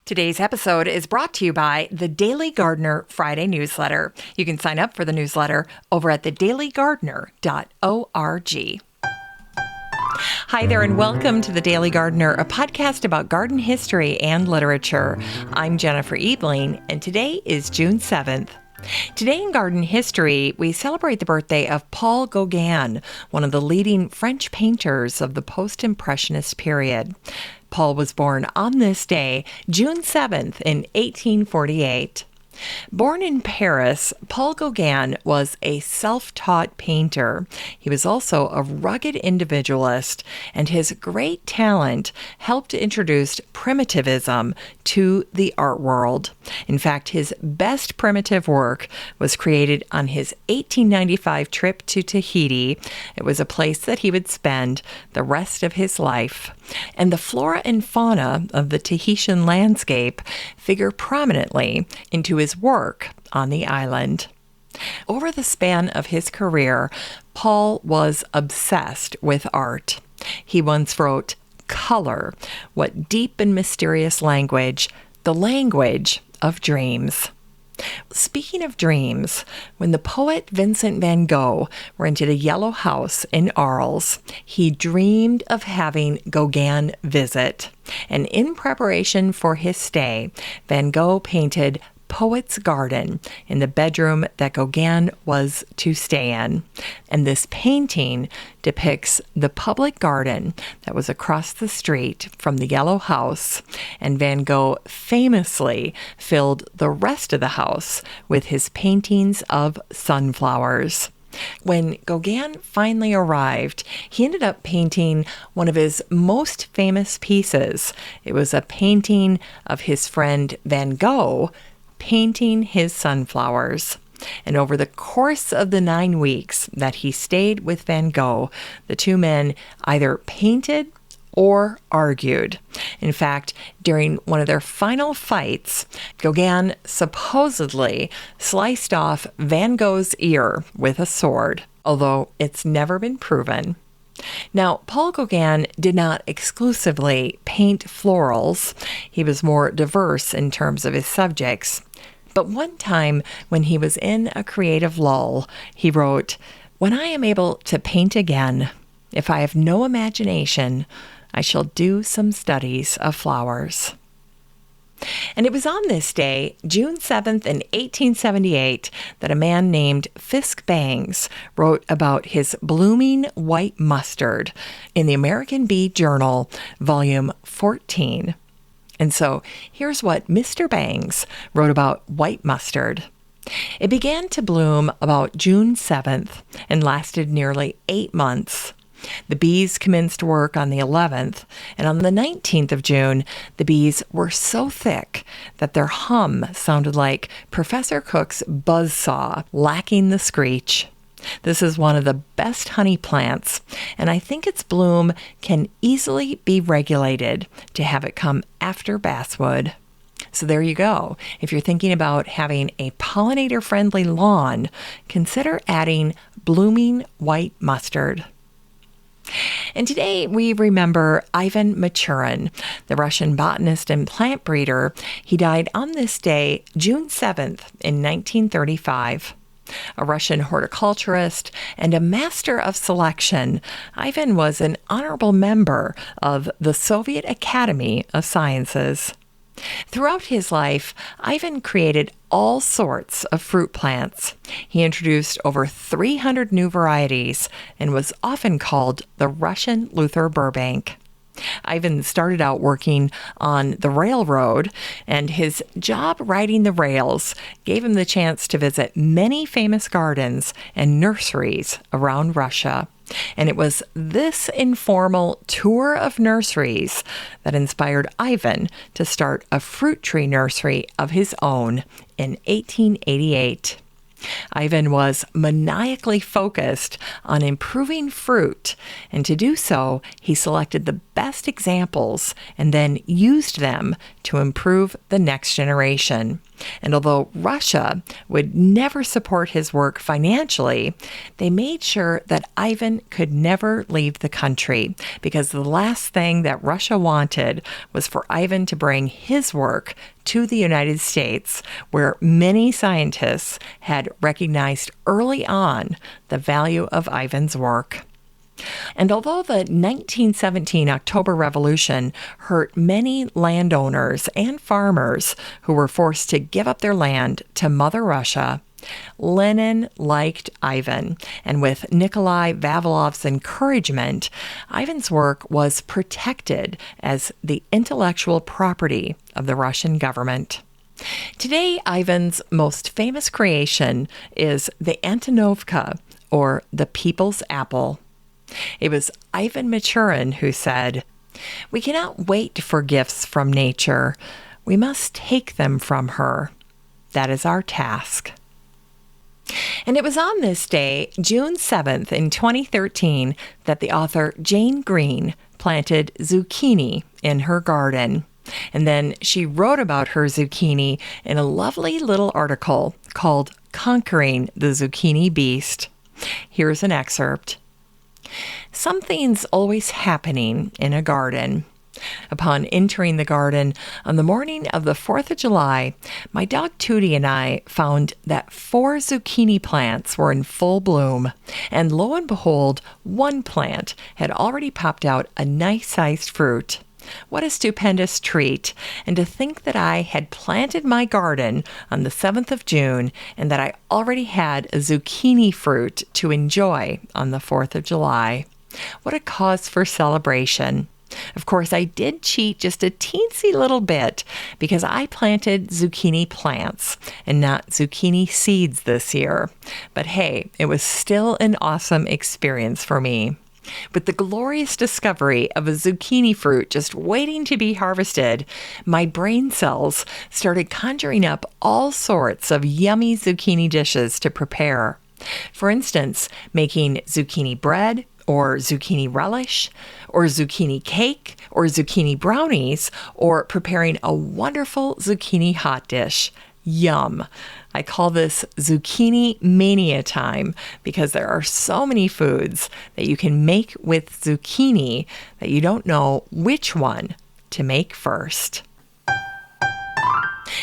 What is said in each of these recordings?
Today's episode is brought to you by the Daily Gardener Friday newsletter. You can sign up for the newsletter over at thedailygardener.org. Hi there, and welcome to The Daily Gardener, a podcast about garden history and literature. I'm Jennifer Ebling, and today is June 7th. Today in garden history, we celebrate the birthday of Paul Gauguin, one of the leading French painters of the post-impressionist period. Paul was born on this day, June 7th, in 1848. Born in Paris, Paul Gauguin was a self-taught painter. He was also a rugged individualist, and his great talent helped introduce primitivism to the art world. In fact, his best primitive work was created on his 1895 trip to Tahiti. It was a place that he would spend the rest of his life. And the flora and fauna of the Tahitian landscape figure prominently into his work on the island. Over the span of his career, Paul was obsessed with art. He once wrote, "Color, what deep and mysterious language, the language of dreams." Speaking of dreams, when the poet Vincent van Gogh rented a yellow house in Arles, he dreamed of having Gauguin visit. And in preparation for his stay, Van Gogh painted Poet's Garden in the bedroom that Gauguin was to stay in. And this painting depicts the public garden that was across the street from the yellow house, and Van Gogh famously filled the rest of the house with his paintings of sunflowers. When Gauguin finally arrived, he ended up painting one of his most famous pieces. It was a painting of his friend Van Gogh painting his sunflowers. And over the course of the 9 weeks that he stayed with Van Gogh, the two men either painted or argued. In fact, during one of their final fights, Gauguin supposedly sliced off Van Gogh's ear with a sword, although it's never been proven. Now, Paul Gauguin did not exclusively paint florals. He was more diverse in terms of his subjects. But one time, when he was in a creative lull, he wrote, "When I am able to paint again, if I have no imagination, I shall do some studies of flowers." And it was on this day, June 7th in 1878, that a man named Fisk Bangs wrote about his blooming white mustard in the American Bee Journal, volume 14. And so here's what Mr. Bangs wrote about white mustard. It began to bloom about June 7th and lasted nearly 8 months. The bees commenced work on the 11th, and on the 19th of June, the bees were so thick that their hum sounded like Professor Cook's buzzsaw lacking the screech. This is one of the best honey plants, and I think its bloom can easily be regulated to have it come after basswood. So there you go. If you're thinking about having a pollinator-friendly lawn, consider adding blooming white mustard. And today we remember Ivan Michurin, the Russian botanist and plant breeder. He died on this day, June 7th, in 1935. A Russian horticulturist and a master of selection, Ivan was an honorable member of the Soviet Academy of Sciences. Throughout his life, Ivan created all sorts of fruit plants. He introduced over 300 new varieties and was often called the Russian Luther Burbank. Ivan started out working on the railroad, and his job riding the rails gave him the chance to visit many famous gardens and nurseries around Russia. And it was this informal tour of nurseries that inspired Ivan to start a fruit tree nursery of his own in 1888. Ivan was maniacally focused on improving fruit, and to do so, he selected the best examples and then used them to improve the next generation. And although Russia would never support his work financially, they made sure that Ivan could never leave the country, because the last thing that Russia wanted was for Ivan to bring his work to the United States, where many scientists had recognized early on the value of Ivan's work. And although the 1917 October Revolution hurt many landowners and farmers who were forced to give up their land to Mother Russia, Lenin liked Ivan, and with Nikolai Vavilov's encouragement, Ivan's work was protected as the intellectual property of the Russian government. Today, Ivan's most famous creation is the Antonovka, or the People's Apple. It was Ivan Michurin who said, "We cannot wait for gifts from nature. We must take them from her. That is our task." And it was on this day, June 7th in 2013, that the author Jane Green planted zucchini in her garden. And then she wrote about her zucchini in a lovely little article called Conquering the Zucchini Beast. Here's an excerpt. "Something's always happening in a garden. Upon entering the garden on the morning of the 4th of July, my dog Tootie and I found that 4 zucchini plants were in full bloom, and lo and behold, one plant had already popped out a nice-sized fruit. What a stupendous treat, and to think that I had planted my garden on the 7th of June and that I already had a zucchini fruit to enjoy on the 4th of July. What a cause for celebration. Of course, I did cheat just a teensy little bit because I planted zucchini plants and not zucchini seeds this year. But hey, it was still an awesome experience for me. With the glorious discovery of a zucchini fruit just waiting to be harvested, my brain cells started conjuring up all sorts of yummy zucchini dishes to prepare. For instance, making zucchini bread, or zucchini relish, or zucchini cake, or zucchini brownies, or preparing a wonderful zucchini hot dish. Yum! I call this zucchini mania time because there are so many foods that you can make with zucchini that you don't know which one to make first.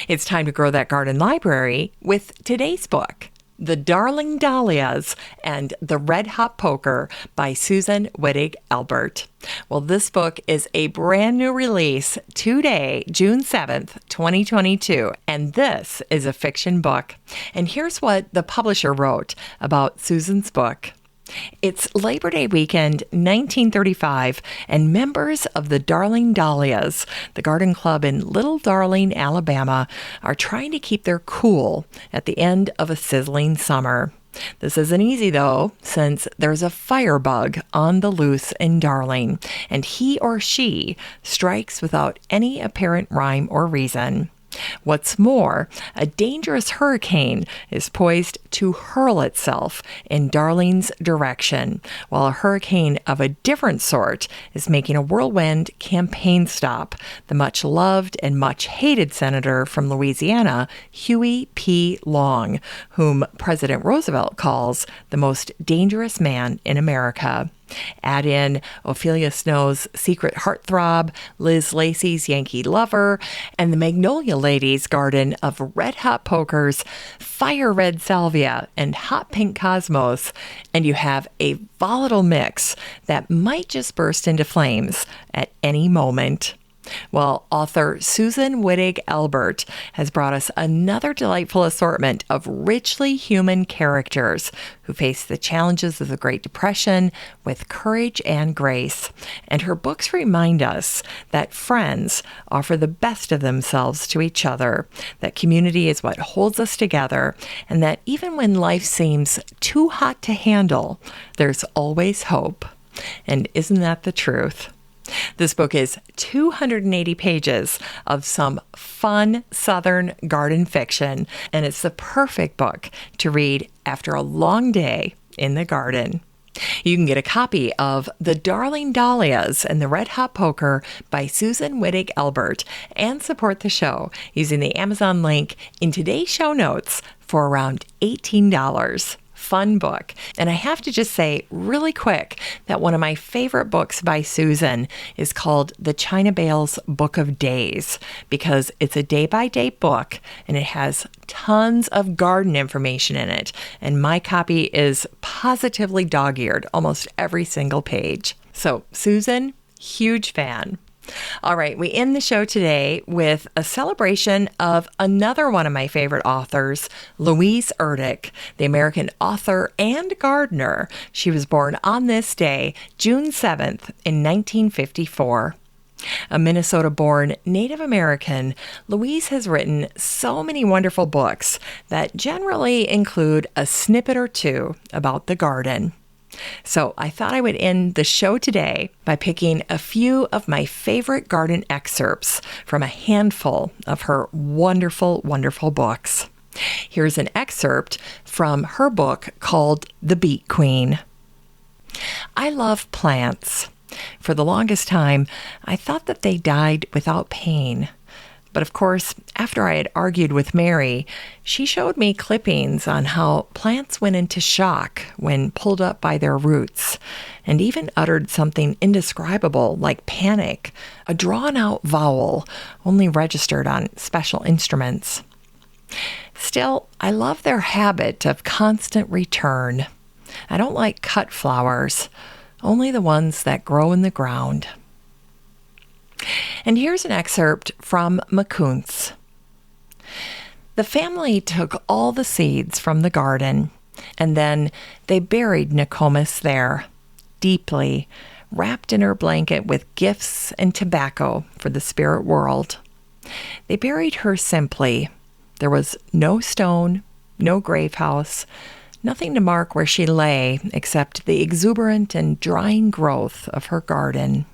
It's time to grow that garden library with today's book, The Darling Dahlias and the Red Hot Poker by Susan Wittig Elbert. Well, this book is a brand new release today, June 7th, 2022, and this is a fiction book. And here's what the publisher wrote about Susan's book. It's Labor Day weekend, 1935, and members of the Darling Dahlias, the garden club in Little Darling, Alabama, are trying to keep their cool at the end of a sizzling summer. This isn't easy, though, since there's a firebug on the loose in Darling, and he or she strikes without any apparent rhyme or reason. What's more, a dangerous hurricane is poised to hurl itself in Darling's direction, while a hurricane of a different sort is making a whirlwind campaign stop the much-loved and much-hated senator from Louisiana, Huey P. Long, whom President Roosevelt calls the most dangerous man in America. Add in Ophelia Snow's secret heartthrob, Liz Lacey's Yankee lover, and the Magnolia Lady's garden of red-hot pokers, fire red salvia, and hot pink cosmos, and you have a volatile mix that might just burst into flames at any moment. Well, author Susan Wittig Elbert has brought us another delightful assortment of richly human characters who face the challenges of the Great Depression with courage and grace. And her books remind us that friends offer the best of themselves to each other, that community is what holds us together, and that even when life seems too hot to handle, there's always hope. And isn't that the truth? This book is 280 pages of some fun Southern garden fiction, and it's the perfect book to read after a long day in the garden. You can get a copy of The Darling Dahlias and the Red Hot Poker by Susan Wittig Elbert and support the show using the Amazon link in today's show notes for around $18. Fun book. And I have to just say really quick that one of my favorite books by Susan is called The China Bale's Book of Days, because it's a day-by-day book and it has tons of garden information in it. And my copy is positively dog-eared almost every single page. So Susan, huge fan. All right, we end the show today with a celebration of another one of my favorite authors, Louise Erdrich, the American author and gardener. She was born on this day, June 7th, in 1954. A Minnesota-born Native American, Louise has written so many wonderful books that generally include a snippet or two about the garden. So I thought I would end the show today by picking a few of my favorite garden excerpts from a handful of her wonderful, wonderful books. Here's an excerpt from her book called The Beet Queen. I love plants. For the longest time, I thought that they died without pain. But of course, after I had argued with Mary, she showed me clippings on how plants went into shock when pulled up by their roots, and even uttered something indescribable like panic, a drawn-out vowel only registered on special instruments. Still, I love their habit of constant return. I don't like cut flowers, only the ones that grow in the ground. And here's an excerpt from Michurin. The family took all the seeds from the garden, and then they buried Nokomis there, deeply, wrapped in her blanket with gifts and tobacco for the spirit world. They buried her simply. There was no stone, no grave house, nothing to mark where she lay except the exuberant and drying growth of her garden.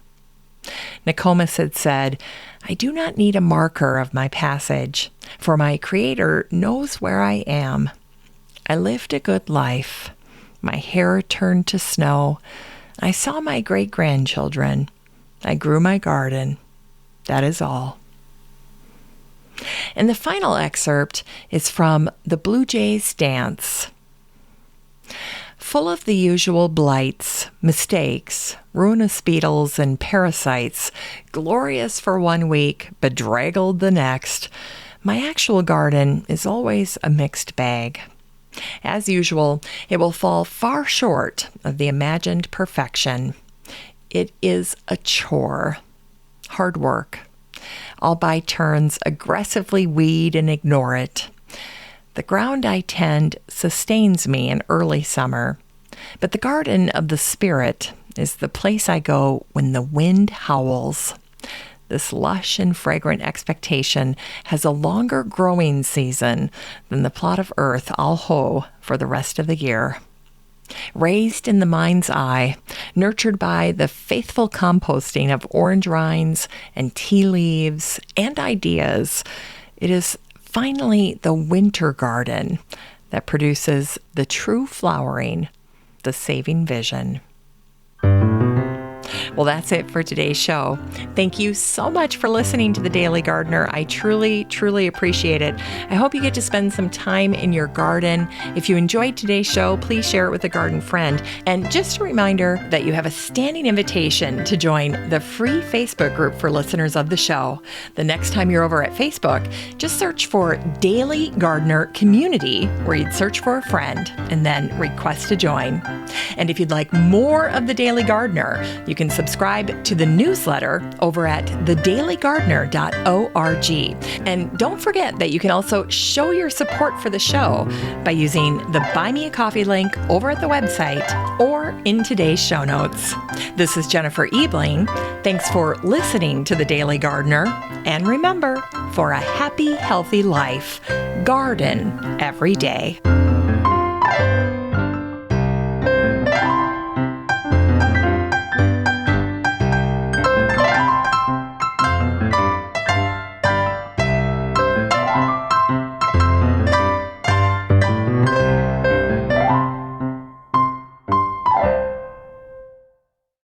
Nokomis had said, I do not need a marker of my passage, for my Creator knows where I am. I lived a good life. My hair turned to snow. I saw my great-grandchildren. I grew my garden. That is all. And the final excerpt is from The Blue Jay's Dance. Full of the usual blights, mistakes, ruinous beetles, and parasites, glorious for 1 week, bedraggled the next, my actual garden is always a mixed bag. As usual, it will fall far short of the imagined perfection. It is a chore, hard work. I'll by turns aggressively weed and ignore it. The ground I tend sustains me in early summer, but the garden of the spirit is the place I go when the wind howls. This lush and fragrant expectation has a longer growing season than the plot of earth I'll hoe for the rest of the year. Raised in the mind's eye, nurtured by the faithful composting of orange rinds and tea leaves and ideas, it is finally the winter garden that produces the true flowering, the saving vision. Well, that's it for today's show. Thank you so much for listening to The Daily Gardener. I truly, truly appreciate it. I hope you get to spend some time in your garden. If you enjoyed today's show, please share it with a garden friend. And just a reminder that you have a standing invitation to join the free Facebook group for listeners of the show. The next time you're over at Facebook, just search for Daily Gardener Community, where you'd search for a friend and then request to join. And if you'd like more of The Daily Gardener, you can subscribe to the newsletter over at thedailygardener.org. And don't forget that you can also show your support for the show by using the Buy Me a Coffee link over at the website or in today's show notes. This is Jennifer Ebling. Thanks for listening to The Daily Gardener. And remember, for a happy, healthy life, garden every day.